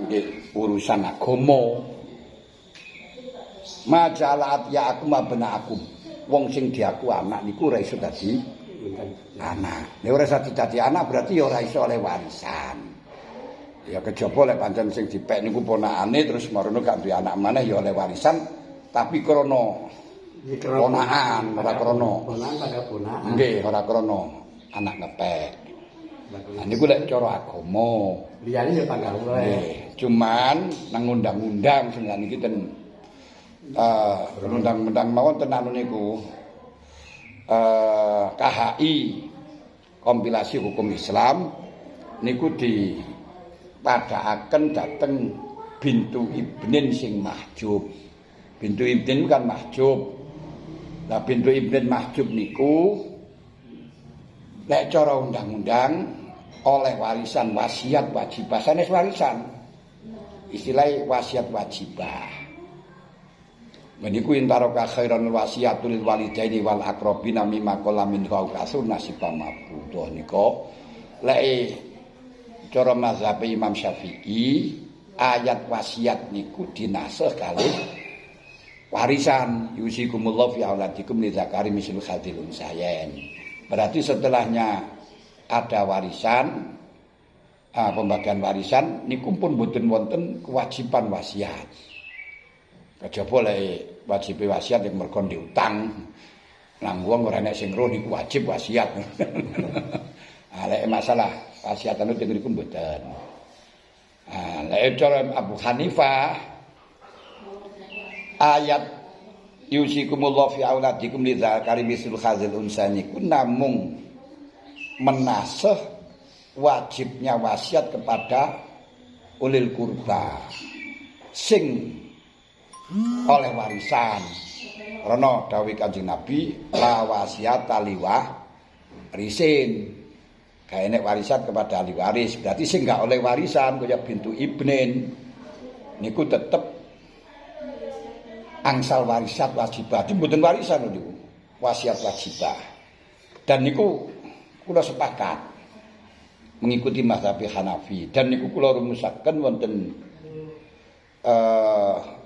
nggih urusan agama. Majalat ya aku mabena aku. Wong sing diaku anak niku ora iso dadi anak. Nek ora iso dadi anak berarti ya ora iso oleh warisan. Ya kejaba lek pancen sing dipek niku ponakane terus marono gak duwe anak maneh ya oleh warisan, tapi krana ponakan ora krana. Nggih, ora krana anak ngepek. Nah niku lek cara agama. Liyane ya tanggal oleh. Cuman nang undang-undang sing niki ten undang-undang mawon ten anu niku KHI kompilasi hukum Islam niku dipadhakaken dhateng bintu ibnin sing mahjub. Bintu ibnin kan mahjub. Nah bintu ibnin mahjub niku nek cara undang-undang oleh warisan wasiat wajibah sanes warisan. Istilahnya wasiat wajibah. Meniku intaraka khairanul wasiatul walidaini wal aqrabina mimma qala min qaul nasibam mabudha nika lek cara mazhab Imam Syafi'i ayat wasiat niku dinasih kalih warisan yusikumullahu fi auladikum lidzakari mislu hadzil unsayain. Berarti setelahnya ada warisan pembagian warisan niku pun mboten wonten kewajiban wasiat. Kejaba lek wajib wasiat yang mergo diutang nang wong ora nek sing roh niku wajib wasiat. Lek masalah wasiat anu teng niku mboten. Lek cara Abu Hanifah ayat yusikumullahu fi auladikum lidzakari mislu hadzil unsani niku namung menasih wajibnya wasiat kepada ulil kurba sing oleh warisan. Karena dawuh Kanjeng Nabi la wasiata liwah risin. Kae nek warisan kepada ahli waris, berarti sing enggak oleh warisan kaya bintu ibnin niku tetep angsal warisan wajibah. Itu mboten warisan niku. Wasiat wajibah. Dan niku kula sepakat mengikuti mazhab Hanafi dan niku kula rumusaken wonten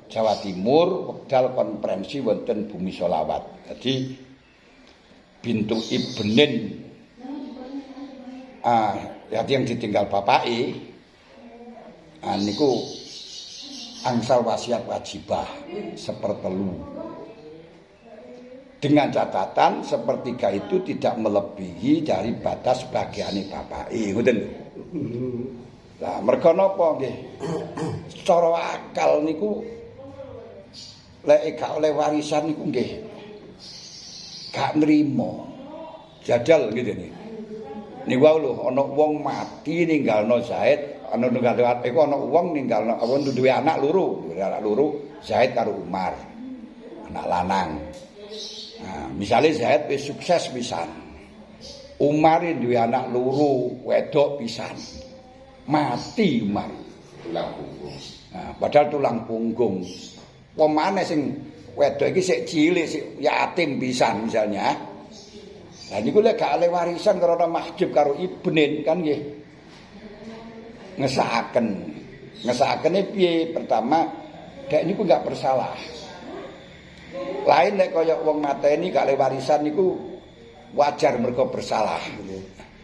Jawa Timur wekdal konferensi wonten Bumi Sholawat. Jadi bintu ibnin yang ditinggal bapake niku angsal wasiat wajibah sepertelu. Dengan catatan sepertiga itu tidak melebihi dari batas bagiane bapake. Ngoten lho. Lah merga napa nggih? Cara akal niku lek gak oleh warisan niku nggih gak nrimo. Jajal ngene. Niku wae lho ana wong mati ninggalno Zaid, ana wong ninggalno duwe anak loro, Zaid karo Umar. Anak lanang. Nah, misalnya Zaid wis sukses pisan. Umar duwe anak loro, wedok pisan. Mati Umar tulang punggung. Nah, padahal tulang punggung. Pemane sing wedok iki sik cilik, sik yatim pisan misalnya. Lah niku lek gak oleh warisan karena mahjub karo ibnin kan nggih. Ngesakene piye? Pertama, dek niku gak bersalah. Lain nek kaya wong mateni gak oleh warisan niku wajar mergo bersalah.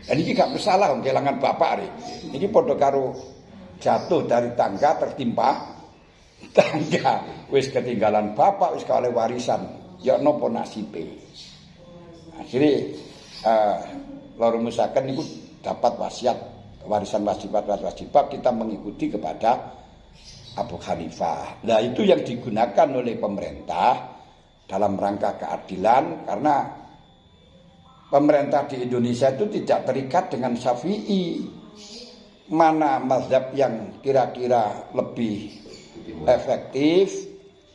Dan iki gak bersalah wong kelangan bapak ri. Iki padha karo jatuh dari tangga tertimpa tangga, wis ketinggalan bapak, wis gak oleh warisan, ya napa nasibe. Akhire loro musaken niku dapat wasiat warisan wajib kita mengikuti kepada Abu Hanifah. Nah itu yang digunakan oleh pemerintah dalam rangka keadilan karena pemerintah di Indonesia itu tidak terikat dengan Syafi'i. Mana mazhab yang kira-kira lebih efektif,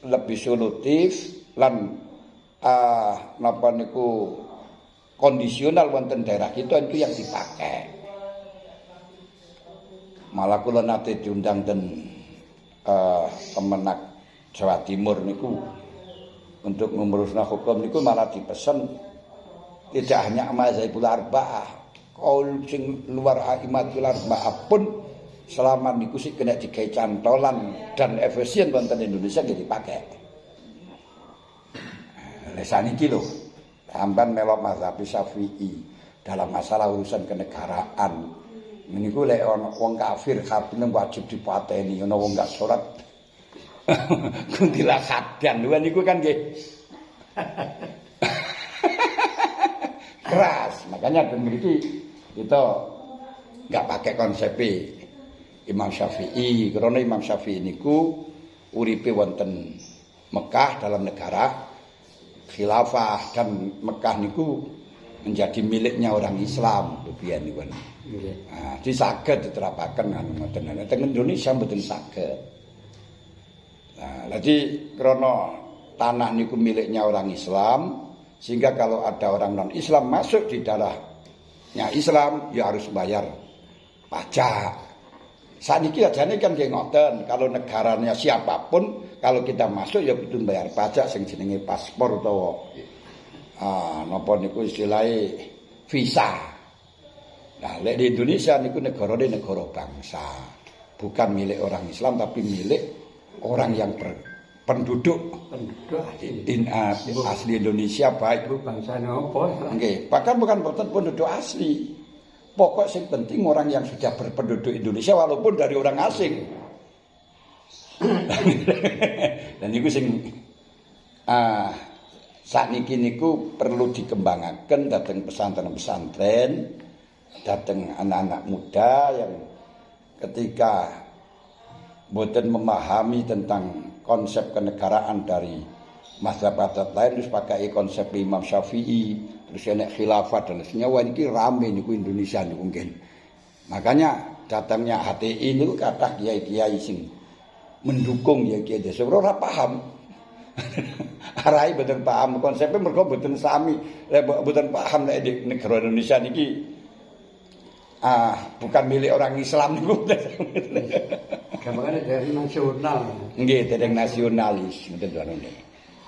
lebih solutif lan napa niku kondisional wonten daerah kita itu yang dipakai. Malah kula nate diundang ten Kemenak Jawa Timur niku untuk ngurusna hukum niku malah dipesen tidak hanya mazhabul arba'ah, kaul sing luar aimatul arba'ah pun selama niku sik kena digawe cantolan dan efisien wonten Indonesia nggih dipakai. Lah saniki lho, sampean melok mazhab Syafi'i dalam masalah urusan kenegaraan. Niku lek ana wong kafir kabeh wajib dipateni, ana wong gak salat kuntilah khadan. Lha niku kan nggih keras. Makanya dan mriki kita enggak pakai konsep Imam Syafi'i. Karena Imam Syafi'i niku uripe wonten Mekah dalam negara khilafah, dan Mekah niku menjadi miliknya orang Islam biyen niku. Nah, disaged diterapaken anu ngoten. Teng Indonesia mboten saged. Nah, jadi krana tanah niku miliknya orang Islam, sehingga kalau ada orang non-Islam masuk di daerahnya Islam ya harus bayar pajak. Saniki ajane kan nggih ngoten, kalau negaranya siapapun kalau kita masuk ya kudu bayar pajak sing jenenge paspor utawa napa niku istilahé visa. Nah, lek di Indonesia niku negara bangsa. Bukan milik orang Islam tapi milik orang yang penduduk asli Indonesia, baik bangsa napa. Nggih, bahkan bukan penduduk asli. Pokok sing penting orang yang sudah berpenduduk Indonesia walaupun dari orang asing. Dan niku sing sakniki niku perlu dikembangaken dhateng pesantren-pesantren, dhateng anak-anak muda yang ketika boten memahami tentang konsep kenegaraan dari mazhab-mazhab lain terus pakai konsep Imam Syafi'i, terus enek khilafah dan senyawa ini rame niku Indonesia niku mungkin. Makanya datangnya HTI niku kathah kiai-kiai sing mendukung ya kiai desa ora paham. Arai boten paham konsepnya mergo boten sami. Lek boten paham lek di negara Indonesia niki bukan milik orang Islam niku. Gambarane dari nasional. Nggih, dereng nasionalis ngoten anune.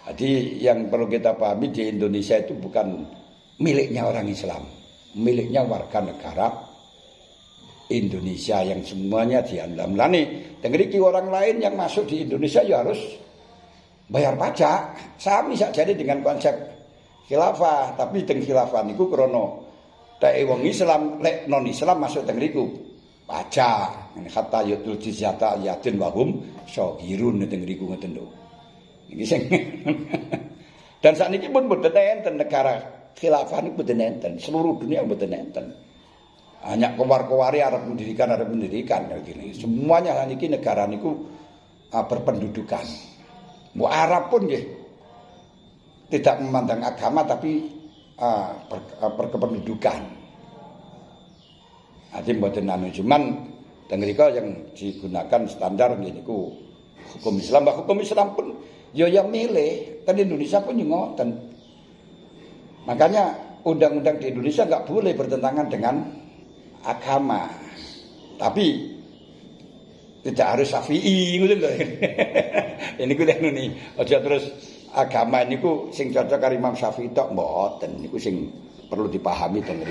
Jadi yang perlu kita pahami di Indonesia itu bukan miliknya orang Islam, miliknya warga negara Indonesia yang semuanya diandam. Lah nih, tengriki orang lain yang masuk di Indonesia ya harus bayar pajak. Sami sakjane dengan konsep khilafah, tapi teng khilafah niku krana teke wong Islam lek non Islam masuk teng riku pajak. Hatta yutul jizyata yatin wahum syahirun teng riku ngoten lho. Iki sing dan sakniki pun mboten enten negara khilafah niku mboten enten, seluruh dunia mboten enten. Hanya kewar-kewari arep pendidikan gini. Semuanya sakniki negara niku berpendudukan. Mbok Arab pun nggih tidak memandang agama tapi berkependudukan. Ati mboten anu cuman teng mriko yang digunakan standar niku hukum Islam. Hukum Islam pun ya milih, kan Indonesia pun ngoten. Makanya undang-undang di Indonesia enggak boleh bertentangan dengan agama. Tapi tidak harus Syafi'i ngoten lho. Ini ku nih, aja terus agama niku sing cocok karo Imam Syafi'i tok mboten, niku sing perlu dipahami teng